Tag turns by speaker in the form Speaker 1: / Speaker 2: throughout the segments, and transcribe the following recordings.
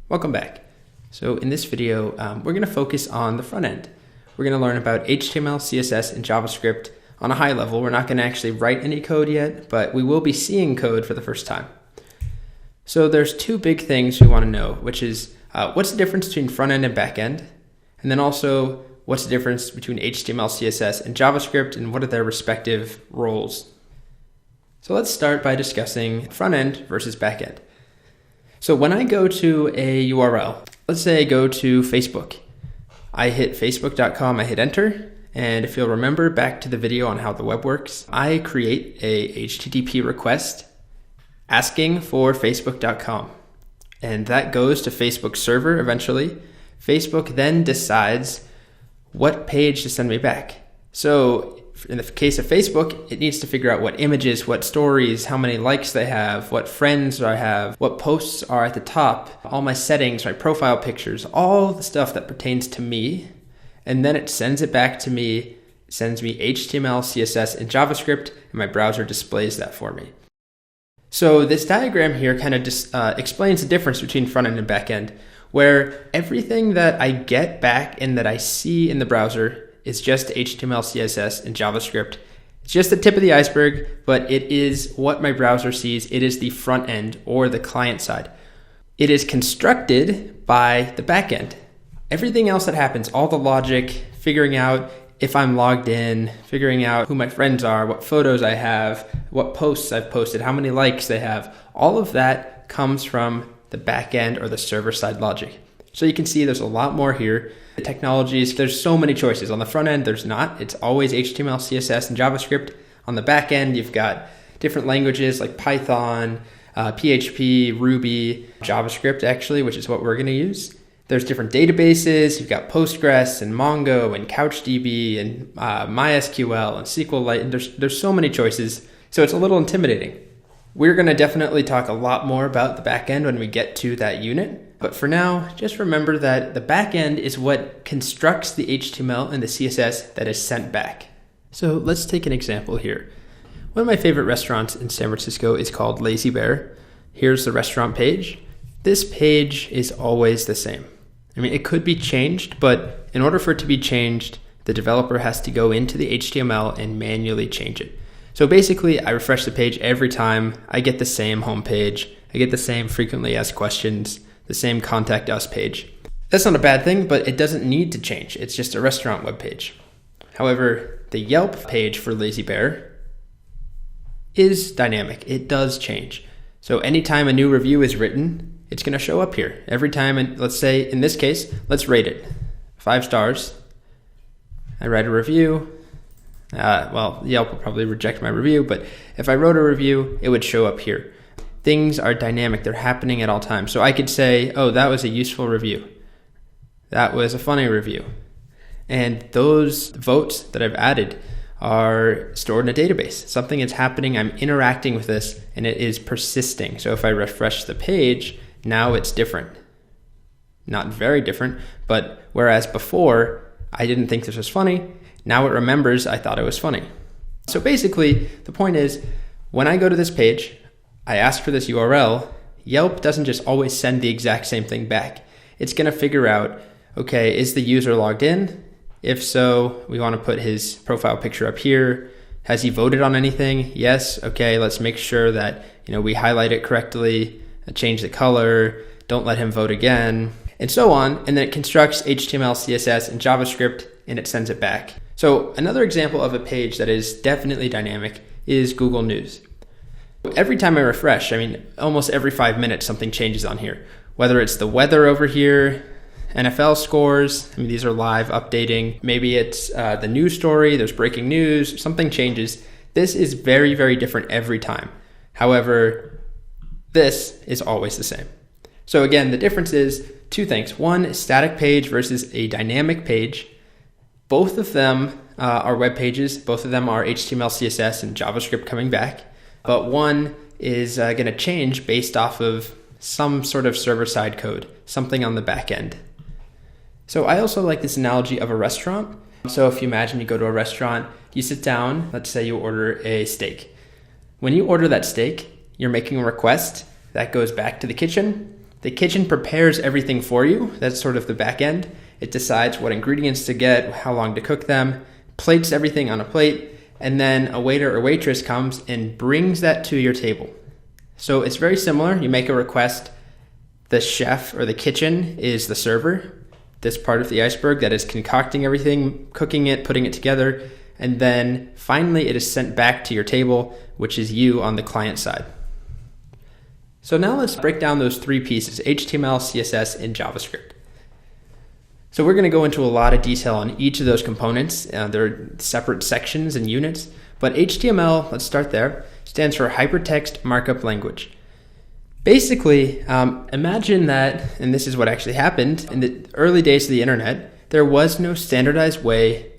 Speaker 1: Welcome back. So in this video, we're going to focus on the front end. We're going to learn about HTML, CSS, and JavaScript on a high level. We're not going to actually write any code yet, but we will be seeing code for the first time. So there's two big things we want to know, which is what's the difference between front end and back end? And then also, what's the difference between HTML, CSS, and JavaScript, and what are their respective roles? So let's start by discussing front end versus back end. So when I go to a URL, let's say I go to Facebook. I hit facebook.com, I hit enter, and if you'll remember back to the video on how the web works, I create a HTTP request asking for facebook.com. And that goes to Facebook's server eventually. Facebook then decides what page to send me back. So in the case of Facebook, it needs to figure out what images, what stories, how many likes they have, what friends I have, what posts are at the top, all my settings, my profile pictures, all the stuff that pertains to me. And then it sends it back to me, sends me HTML, CSS, and JavaScript, and my browser displays that for me. So this diagram here kind of explains the difference between front end and back end, where everything that I get back and that I see in the browser is just HTML, CSS, and JavaScript. It's just the tip of the iceberg, but it is what my browser sees. It is the front end or the client side. It is constructed by the back end. Everything else that happens, all the logic, figuring out if I'm logged in, figuring out who my friends are, what photos I have, what posts I've posted, how many likes they have, all of that comes from the back end or the server side logic. So you can see there's a lot more here. The technologies, there's so many choices. On the front end, there's not. It's always HTML, CSS, and JavaScript. On the back end, you've got different languages like Python, PHP, Ruby, JavaScript actually, which is what we're going to use. There's different databases. You've got Postgres and Mongo and CouchDB and MySQL and SQLite. And there's so many choices. So it's a little intimidating. We're going to definitely talk a lot more about the back end when we get to that unit. But for now, just remember that the back end is what constructs the HTML and the CSS that is sent back. So let's take an example here. One of my favorite restaurants in San Francisco is called Lazy Bear. Here's the restaurant page. This page is always the same. I mean, it could be changed, but in order for it to be changed, the developer has to go into the HTML and manually change it. So basically, I refresh the page every time. I get the same homepage. I get the same frequently asked questions, the same contact us page. That's not a bad thing, but it doesn't need to change. It's just a restaurant web page. However, the Yelp page for Lazy Bear is dynamic. It does change. So anytime a new review is written, it's going to show up here. Every time, and let's say in this case, let's rate it. 5 stars. I write a review. Yelp will probably reject my review, but if I wrote a review, it would show up here. Things are dynamic. They're happening at all times. So I could say, oh, that was a useful review. That was a funny review. And those votes that I've added are stored in a database. Something is happening. I'm interacting with this, and it is persisting. So if I refresh the page, now it's different. Not very different, but whereas before, I didn't think this was funny, now it remembers I thought it was funny. So basically, the point is, when I go to this page, I ask for this URL, Yelp doesn't just always send the exact same thing back. It's going to figure out, okay, is the user logged in? If so, we want to put his profile picture up here. Has he voted on anything? Yes. Okay, let's make sure that we highlight it correctly, change the color, don't let him vote again, and so on. And then it constructs HTML, CSS, and JavaScript, and it sends it back. So another example of a page that is definitely dynamic is Google News. Every time I refresh, almost every 5 minutes something changes on here. Whether it's the weather over here, NFL scores, these are live updating. Maybe it's the news story, there's breaking news, something changes. This is very, very different every time. However, this is always the same. So again, the difference is two things. One, static page versus a dynamic page. Both of them are web pages. Both of them are HTML, CSS, and JavaScript coming back. But one is going to change based off of some sort of server-side code, something on the back end. So I also like this analogy of a restaurant. So if you imagine you go to a restaurant, you sit down, let's say you order a steak. When you order that steak, you're making a request that goes back to the kitchen. The kitchen prepares everything for you. That's sort of the back end. It decides what ingredients to get, how long to cook them, plates everything on a plate, and then a waiter or waitress comes and brings that to your table. So it's very similar. You make a request. The chef or the kitchen is the server, this part of the iceberg that is concocting everything, cooking it, putting it together, and then finally it is sent back to your table, which is you on the client side. So now let's break down those three pieces, HTML, CSS, and JavaScript. So we're going to go into a lot of detail on each of those components. They're separate sections and units, but HTML, let's start there, stands for Hypertext Markup Language. Basically, imagine that, and this is what actually happened, in the early days of the internet, there was no standardized way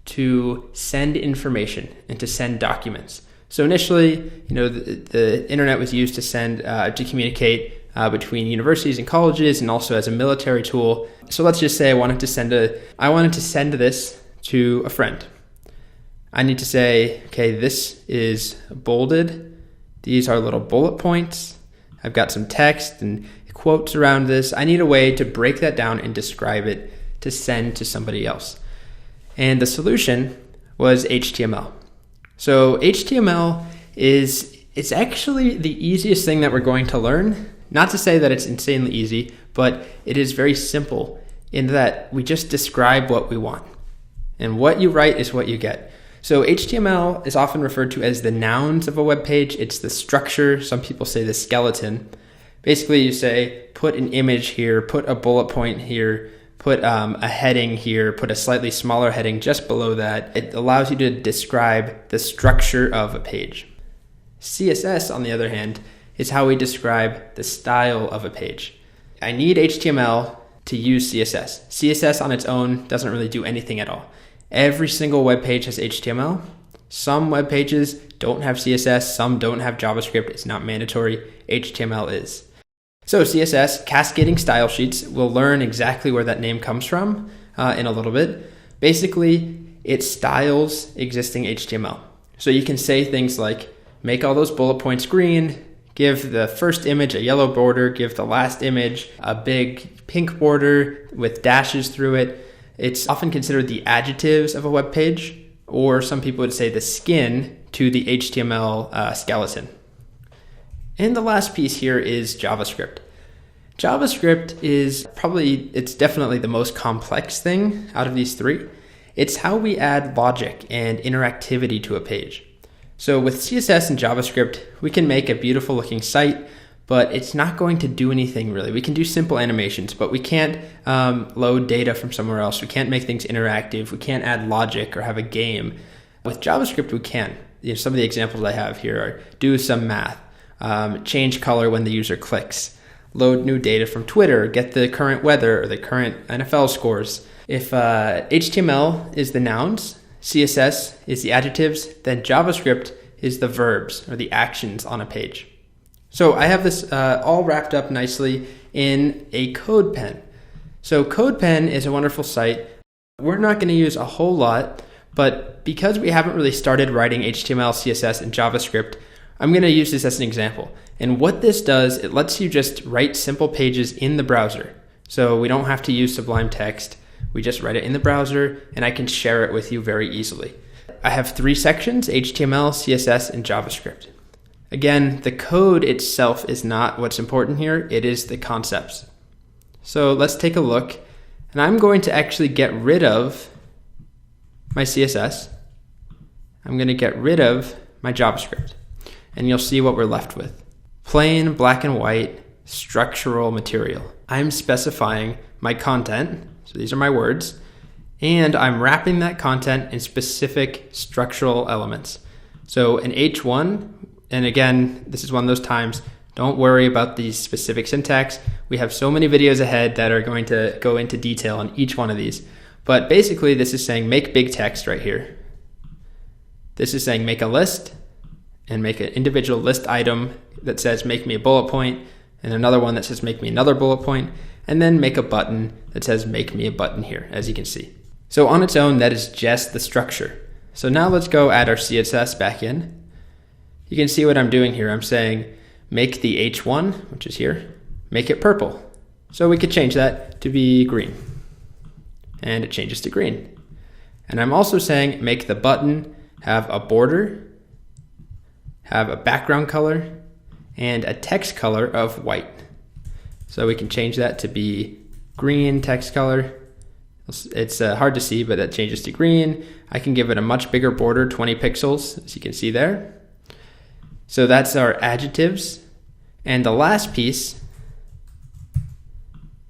Speaker 1: to send information and to send documents. So initially, the internet was used to send, to communicate between universities and colleges, and also as a military tool. So let's just say I wanted to send this to a friend. I need to say, okay, this is bolded. These are little bullet points. I've got some text and quotes around this. I need a way to break that down and describe it to send to somebody else. And the solution was HTML. So HTML it's actually the easiest thing that we're going to learn. Not to say that it's insanely easy, but it is very simple in that we just describe what we want. And what you write is what you get. So HTML is often referred to as the nouns of a web page. It's the structure. Some people say the skeleton. Basically, you say, put an image here, put a bullet point here, put a heading here, put a slightly smaller heading just below that. It allows you to describe the structure of a page. CSS, on the other hand, is how we describe the style of a page. I need HTML to use CSS. CSS on its own doesn't really do anything at all. Every single web page has HTML. Some web pages don't have CSS, some don't have JavaScript. It's not mandatory. HTML is. So CSS, cascading style sheets, we'll learn exactly where that name comes from in a little bit. Basically, it styles existing HTML. So you can say things like, make all those bullet points green, give the first image a yellow border, give the last image a big pink border with dashes through it. It's often considered the adjectives of a web page, or some people would say the skin to the HTML skeleton. And the last piece here is JavaScript. JavaScript it's definitely the most complex thing out of these three. It's how we add logic and interactivity to a page. So with CSS and JavaScript, we can make a beautiful looking site, but it's not going to do anything really. We can do simple animations, but we can't load data from somewhere else. We can't make things interactive. We can't add logic or have a game. With JavaScript, we can. Some of the examples I have here are do some math, change color when the user clicks, load new data from Twitter, get the current weather or the current NFL scores. If HTML is the nouns, CSS is the adjectives, then JavaScript is the verbs or the actions on a page. So I have this all wrapped up nicely in a CodePen. So CodePen is a wonderful site. We're not going to use a whole lot, but because we haven't really started writing HTML, CSS, and JavaScript, I'm going to use this as an example. And what this does, it lets you just write simple pages in the browser. So we don't have to use Sublime Text. We just write it in the browser, and I can share it with you very easily. I have three sections, HTML, CSS, and JavaScript. Again, the code itself is not what's important here. It is the concepts. So let's take a look. And I'm going to actually get rid of my CSS. I'm going to get rid of my JavaScript. And you'll see what we're left with. Plain, black and white, structural material. I'm specifying my content. So these are my words. And I'm wrapping that content in specific structural elements. So an H1, and again, this is one of those times, don't worry about the specific syntax. We have so many videos ahead that are going to go into detail on each one of these. But basically, this is saying make big text right here. This is saying make a list and make an individual list item that says make me a bullet point, and another one that says make me another bullet point, and then make a button that says make me a button here, as you can see. So on its own, that is just the structure. So now let's go add our CSS back in. You can see what I'm doing here. I'm saying make the H1, which is here, make it purple. So we could change that to be green. And it changes to green. And I'm also saying make the button have a border, have a background color, and a text color of white. So we can change that to be green text color. It's hard to see, but that changes to green. I can give it a much bigger border, 20 pixels, as you can see there. So that's our adjectives. And the last piece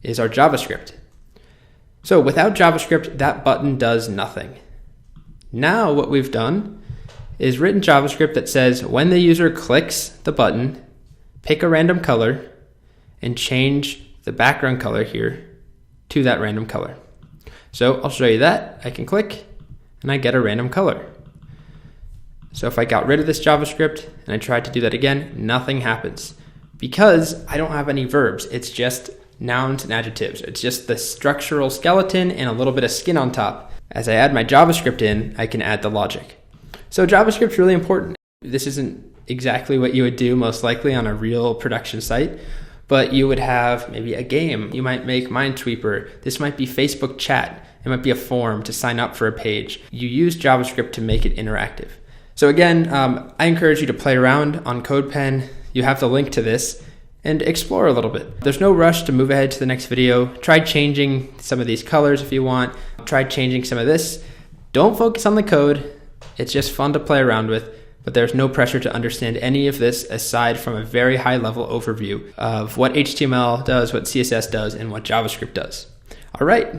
Speaker 1: is our JavaScript. So without JavaScript, that button does nothing. Now what we've done is written JavaScript that says when the user clicks the button, pick a random color and change the background color here to that random color. So I'll show you that. I can click and I get a random color. So if I got rid of this JavaScript and I tried to do that again, nothing happens because I don't have any verbs. It's just nouns and adjectives. It's just the structural skeleton and a little bit of skin on top. As I add my JavaScript in, I can add the logic. So JavaScript's really important. This isn't exactly what you would do most likely on a real production site, but you would have maybe a game. You might make Minesweeper. This might be Facebook chat. It might be a form to sign up for a page. You use JavaScript to make it interactive. So again, I encourage you to play around on CodePen. You have the link to this and explore a little bit. There's no rush to move ahead to the next video. Try changing some of these colors if you want. Try changing some of this. Don't focus on the code. It's just fun to play around with, but there's no pressure to understand any of this aside from a very high level overview of what HTML does, what CSS does, and what JavaScript does. All right.